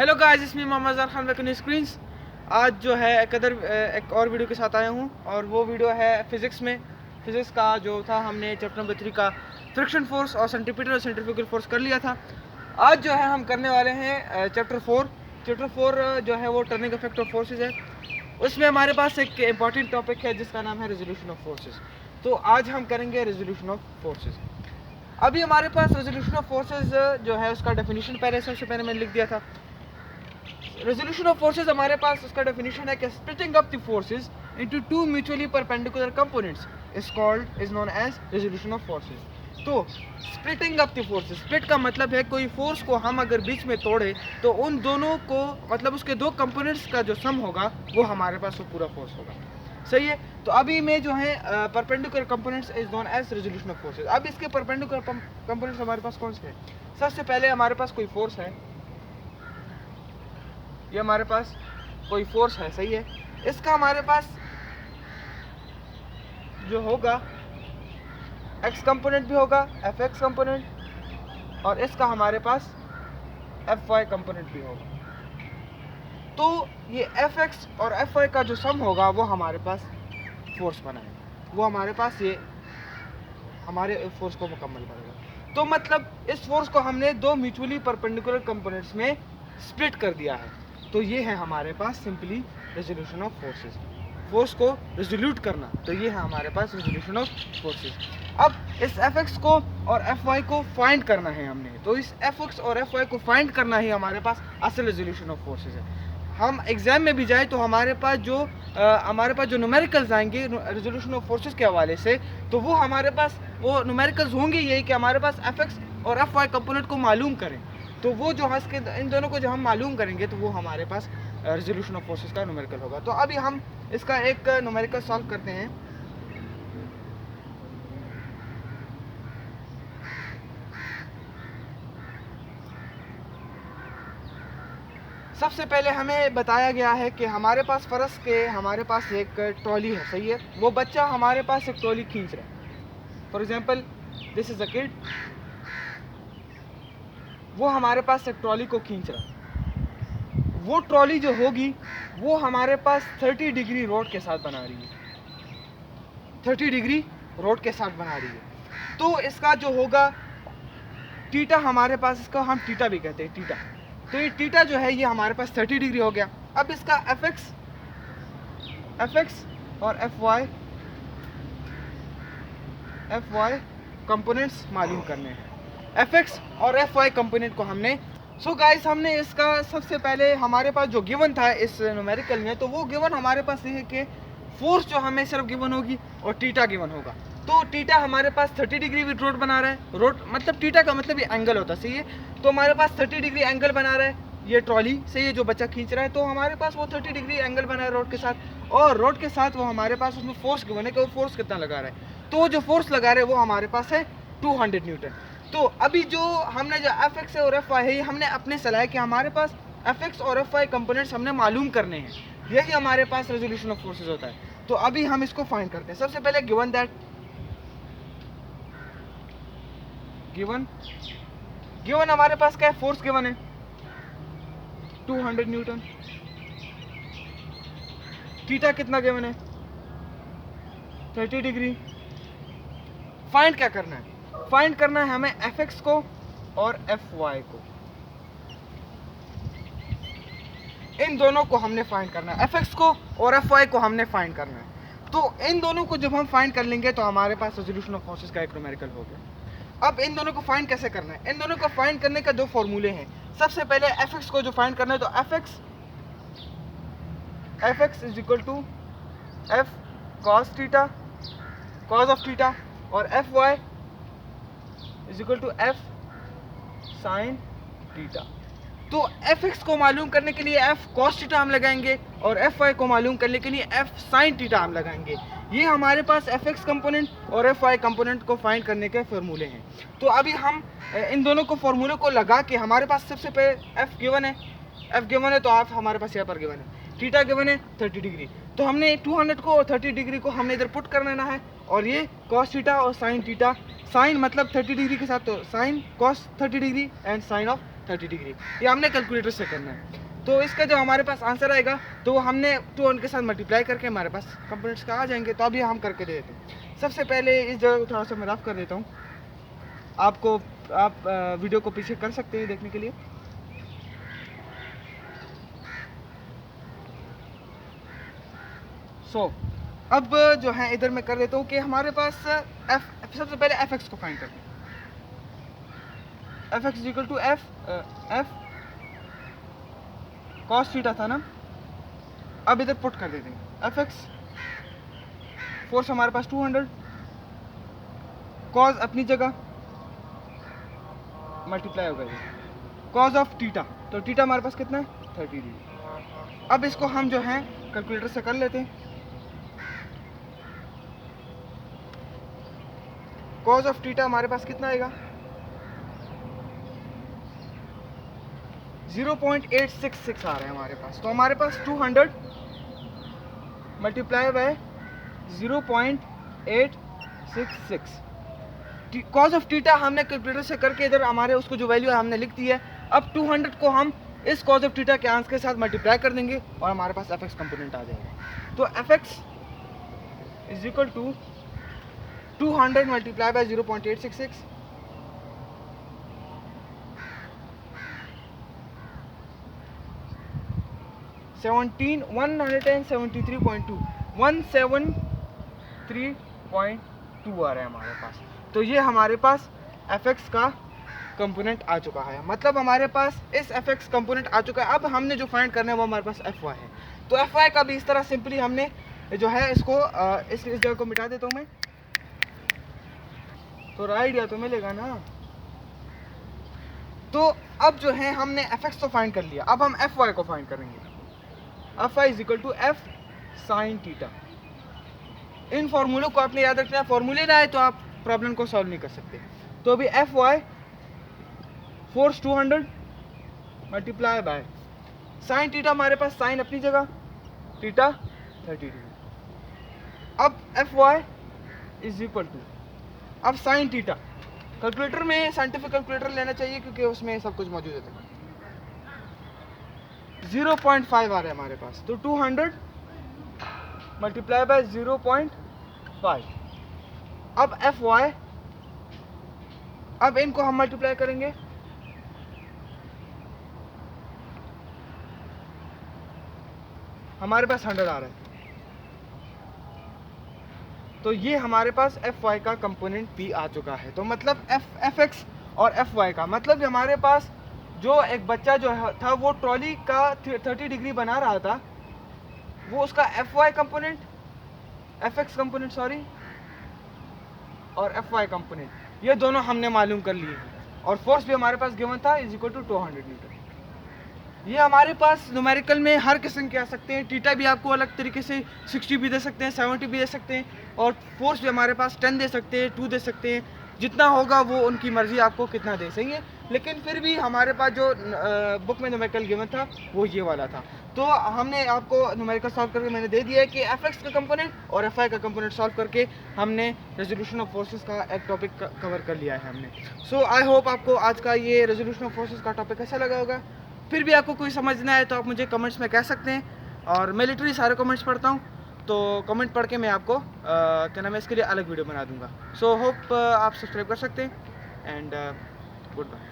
Hello guys, इसमें Mohammad Azhar Khan back on screens. आज जो है एक और वीडियो के साथ आया हूँ और वो वीडियो है फिज़िक्स का जो था। हमने चैप्टर नंबर 3 का फ्रिक्शन फोर्स और सेंट्रीपिटल और सेंट्रीफ्यूगल फोर्स कर लिया था। आज जो है हम करने वाले हैं चैप्टर 4 जो है वो टर्निंग इफेक्ट ऑफ फोर्सेस है। उसमें हमारे पास एक इम्पॉर्टेंट टॉपिक है जिसका नाम है रेजोल्यूशन ऑफ फोर्सेस। तो आज हम करेंगे रेजोल्यूशन ऑफ फोर्सेस। अभी हमारे पास रेजोल्यूशन ऑफ फोर्सेस जो है उसका डेफिनेशन सबसे पहले मैंने लिख दिया था। रेजोल्यूशन ऑफ फोर्सेस हमारे पास उसका डेफिनेशन है कि splitting up the forces into two mutually perpendicular components is known as resolution of forces. तो splitting up the forces, split का मतलब है कोई फोर्स को हम अगर बीच में तोड़े तो उन दोनों को मतलब उसके दो कंपोनेंट्स का जो सम होगा वो हमारे पास वो पूरा फोर्स होगा। सही है। तो अभी में जो है perpendicular components is known as resolution of forces. अब इसके परपेंडिकुलर कंपोनेंट्स हमारे पास कौन से हैं? सबसे पहले हमारे पास कोई फोर्स है, ये हमारे पास कोई फोर्स है। सही है। इसका हमारे पास जो होगा एक्स कंपोनेंट भी होगा, एफ एक्स कंपोनेंट, और इसका हमारे पास एफ वाई कंपोनेंट भी होगा। तो ये एफ एक्स और एफ वाई का जो सम होगा वो हमारे पास फोर्स बनाएगा, वो हमारे पास ये हमारे फोर्स को मुकम्मल करेगा। तो मतलब इस फोर्स को हमने दो म्यूचुअली परपेंडिकुलर कंपोनेंट्स में स्प्लिट कर दिया है। तो ये है हमारे पास simply resolution of forces, force को रेजोल्यूट करना। तो ये है हमारे पास रेजोल्यूशन ऑफ फोर्सेस। अब इस एफ एक्स को और एफ वाई को फाइंड करना है हमने। तो इस एफ एक्स और एफ वाई को फाइंड करना ही हमारे पास असल रेजोल्यूशन ऑफ फोर्सेस है। हम एग्जाम में भी जाए तो हमारे पास जो न्यूमेरिकल्स आएंगे रेजोल्यूशन ऑफ फोर्सेस के हवाले से, तो वो हमारे पास वो न्यूमेरिकल्स होंगे यही कि हमारे पास एफ एक्स और एफ वाई कंपोनेंट को मालूम करें। तो वो जो है इन दोनों को जब हम मालूम करेंगे तो वो हमारे पास रेजोल्यूशन ऑफ फोर्सेस का न्यूमेरिकल होगा। तो अभी हम इसका एक न्यूमेरिकल सॉल्व करते हैं। सबसे पहले हमें बताया गया है कि हमारे पास फर्ज के हमारे पास एक ट्रॉली है। सही है। वो बच्चा हमारे पास एक ट्रॉली खींच रहा है। For example this is a kid, वो हमारे पास एक ट्रॉली को खींच रहा है। वो ट्रॉली जो होगी वो हमारे पास 30 डिग्री रोड के साथ बना रही है, 30 डिग्री रोड के साथ बना रही है। तो इसका जो होगा टीटा हमारे पास, इसका हम टीटा भी कहते हैं टीटा। तो ये टीटा जो है ये हमारे पास 30 डिग्री हो गया। अब इसका एफ एक्स और एफ वाई कंपोनेंट्स मालूम करने हैं। एफ एक्स और एफ वाई कंपोनेंट को हमने गाइस हमने इसका सबसे पहले हमारे पास जो गिवन था इस न्यूमेरिकल में, तो वो गिवन हमारे पास ये है कि फोर्स जो हमें सिर्फ गिवन होगी और टीटा गिवन होगा। तो टीटा हमारे पास 30 डिग्री रोड बना रहा है। रोड मतलब टीटा का मतलब ये एंगल होता है। सही है। तो हमारे पास 30 डिग्री एंगल बना रहा है ये ट्रॉली से, ये जो बच्चा खींच रहा है। तो हमारे पास वो 30 डिग्री एंगल बना है रोड के साथ, और रोड के साथ वो हमारे पास उसमें फोर्स गिवन है कि वो फोर्स कितना लगा रहा है। तो जो फोर्स लगा रहे हैं वो हमारे पास है 200 न्यूटन। तो अभी जो हमने जो एफ एक्स और एफ वाई है हमने अपने सलाह कि हमारे पास एफ एक्स और एफ वाई कंपोनेंट्स हमने मालूम करने हैं, यही हमारे पास रेजोल्यूशन ऑफ फोर्सेस होता है। तो अभी हम इसको फाइंड करते हैं। सबसे पहले गिवन हमारे पास क्या है? फोर्स गिवन है 200 न्यूटन। थीटा कितना गिवन है? 30 डिग्री। फाइंड क्या करना है? फाइंड करना है हमें एफ एक्स को और एफ वाई को, इन दोनों को हमने फाइंड करना है। एफ एक्स को और एफ वाई को हमने फाइंड करना है। तो इन दोनों को जब हम फाइंड कर लेंगे तो हमारे पास रेजोल्यूशन ऑफ फोर्सेस का एक न्यूमेरिकल हो गया। अब इन दोनों को फाइंड कैसे करना है? इन दोनों को फाइंड करने का दो फॉर्मूले हैं। सबसे पहले एफ एक्स को जो फाइंड करना है तो F X is equal to F cos of theta, और F Y is equal to F sine theta. तो एफ एक्स को मालूम करने के लिए एफ कॉस थीटा हम लगाएंगे, और एफ वाई को मालूम करने के लिए एफ साइन थीटा हम लगाएंगे। ये हमारे पास एफ एक्स कंपोनेंट और एफ वाई कंपोनेंट को फाइंड करने के फॉर्मूले हैं। तो अभी हम इन दोनों को फॉर्मूले को लगा के, हमारे पास सबसे पहले एफ गिवन है, तो आप हमारे पास यहाँ पर गिवन है थीटा गिवन है 30 डिग्री। तो हमने 200 को और 30 डिग्री को हमने इधर पुट कर लेना है, और ये कॉस थीटा और साइन थीटा, साइन मतलब 30 डिग्री के साथ तो sine cos 30 degree and sine of 30 degree, ये हमने कैलकुलेटर से करना है। तो इसका जो हमारे पास आंसर आएगा तो हमने 200 के साथ मल्टीप्लाई करके हमारे पास कंपोनेंट्स का आ जाएंगे। तो अभी हम करके दे देते हैं। सबसे पहले इस जगह को थोड़ा सा मैं रफ कर देता हूँ, आप वीडियो को पीछे कर सकते हैं देखने के लिए। अब जो है इधर मैं कर देता हूँ कि हमारे पास सबसे पहले fx को फाइंड करते हैं। fx is equal to f cos theta था ना, अब इधर पुट कर देते हैं fx, फोर्स हमारे पास 200, cos अपनी जगह मल्टीप्लाई हो गया cos ऑफ थीटा, तो थीटा हमारे पास कितना है 30 डिग्री। अब इसको हम जो है कैलकुलेटर से कर लेते हैं। cos ऑफ थीटा हमारे पास कितना आएगा 0.866 आ रहा है हमारे पास। तो हमारे पास 200 multiply by 0.866, cos of theta हमने कैलकुलेटर से करके इधर हमारे उसको जो वैल्यू है हमने लिख दी है। अब 200 को हम इस cos ऑफ थीटा के आंसर के साथ मल्टीप्लाई कर देंगे और हमारे पास fx कंपोनेंट आ जाएगा। तो fx is equal to 200 multiply by 0.866, 173.2 173.2 आ रहा है हमारे पास। तो ये हमारे पास fx का कंपोनेंट आ चुका है, मतलब हमारे पास इस fx कंपोनेंट आ चुका है। अब हमने जो फाइंड करना है वो हमारे पास fy है। तो fy का भी इस तरह सिंपली हमने जो है इसको इस जगह को मिटा देता हूँ मैं, तो आइडिया तो मिलेगा ना। तो अब जो है हमने fx तो फाइंड कर लिया, अब हम fy को फाइंड करेंगे। fy is equal to f sine theta. इन फॉर्मूलों को आपने याद रखना है, फॉर्मूले ना आए तो आप प्रॉब्लम को सॉल्व नहीं कर सकते। तो अभी fy force 200 multiply by sine theta, हमारे पास साइन अपनी जगह, थीटा 30 डिग्री। अब fy इज इक्वल टू, अब साइन थीटा, कैलकुलेटर में साइंटिफिक कैलकुलेटर लेना चाहिए क्योंकि उसमें सब कुछ मौजूद है। 0.5 आ रहा है हमारे पास, तो 200 मल्टीप्लाई बाय 0.5। अब fy, अब इनको हम मल्टीप्लाई करेंगे, हमारे पास 100 आ रहा है। तो ये हमारे पास fy का कंपोनेंट भी आ चुका है। तो मतलब fx और fy का मतलब हमारे पास जो एक बच्चा जो था वो ट्रॉली का 30 डिग्री बना रहा था, वो उसका fy component, fx component sorry, और fy कंपोनेंट ये दोनों हमने मालूम कर लिए। और फोर्स भी हमारे पास गिवन था इज इक्वल टू 200 न्यूटन। ये हमारे पास न्यूमेरिकल में हर किस्म के आ सकते हैं। थीटा भी आपको अलग तरीके से 60 भी दे सकते हैं, 70 भी दे सकते हैं, और फोर्स भी हमारे पास 10 दे सकते हैं, 2 दे सकते हैं। जितना होगा वो उनकी मर्जी आपको कितना दे सही है। लेकिन फिर भी हमारे पास जो बुक में न्यूमेरिकल गिवन था वो ये वाला था। तो हमने आपको न्यूमेरिकल सॉल्व करके मैंने दे दिया है कि fx का कंपोनेंट और fy का कंपोनेंट सॉल्व करके हमने रेजोल्यूशन ऑफ फोर्सेस का एक टॉपिक कवर कर लिया है हमने। सो आई होप आपको आज का ये रेजोल्यूशन ऑफ फोर्सेस का टॉपिक अच्छा लगा होगा। फिर भी आपको कोई समझना है तो आप मुझे कमेंट्स में कह सकते हैं, और मैं लिटरली सारे कमेंट्स पढ़ता हूँ, तो कमेंट पढ़ के मैं आपको क्या नाम है इसके लिए अलग वीडियो बना दूंगा। सो होप आप सब्सक्राइब कर सकते हैं, एंड गुड बाय।